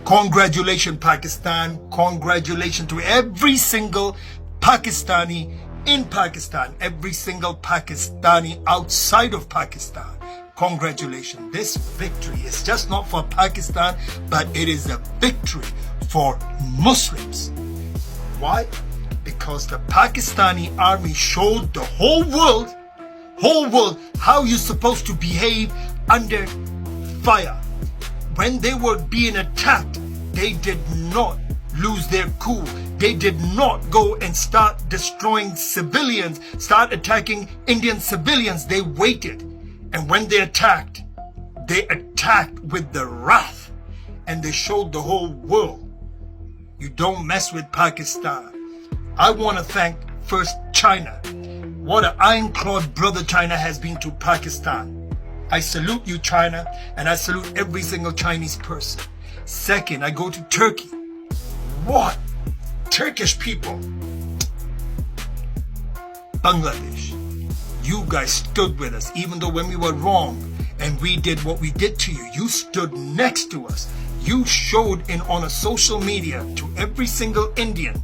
Congratulations, Pakistan. Congratulations to every single Pakistani in Pakistan, every single Pakistani outside of Pakistan. Congratulations. This victory is just not for Pakistan, but it is a victory for Muslims. Why? Because the Pakistani army showed the whole world, how you're supposed to behave under fire. When they were being attacked, they did not lose their cool. They did not go and start destroying civilians, start attacking Indian civilians. They waited. And when they attacked with the wrath. And they showed the whole world, you don't mess with Pakistan. I want to thank first China. What an ironclad brother China has been to Pakistan. I salute you, China, and I salute every single Chinese person. Second, I go to Turkey. What? Turkish people. Bangladesh. You guys stood with us, even though when we were wrong and we did what we did to you, you stood next to us. You showed on a social media to every single Indian,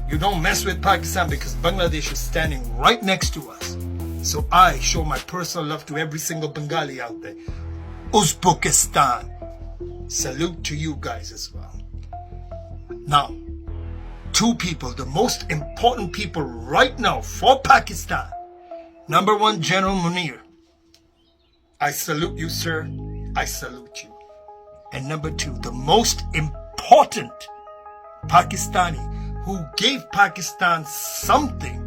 you don't mess with Pakistan because Bangladesh is standing right next to us. So I show my personal love to every single Bengali out there. Uzbekistan. Salute to you guys as well. Now, two people, the most important people right now for Pakistan. Number one, General Munir. I salute you, sir. I salute you. And number two, the most important Pakistani who gave Pakistan something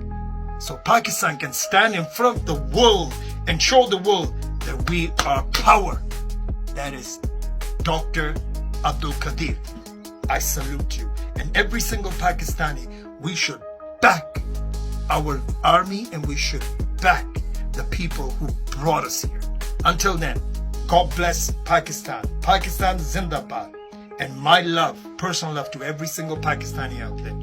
so Pakistan can stand in front of the world and show the world that we are power. That is Dr. Abdul Qadir. I salute you. And every single Pakistani, we should back our army and we should back the people who brought us here. Until then, God bless Pakistan. Pakistan Zindabad. And my love, personal love to every single Pakistani out there.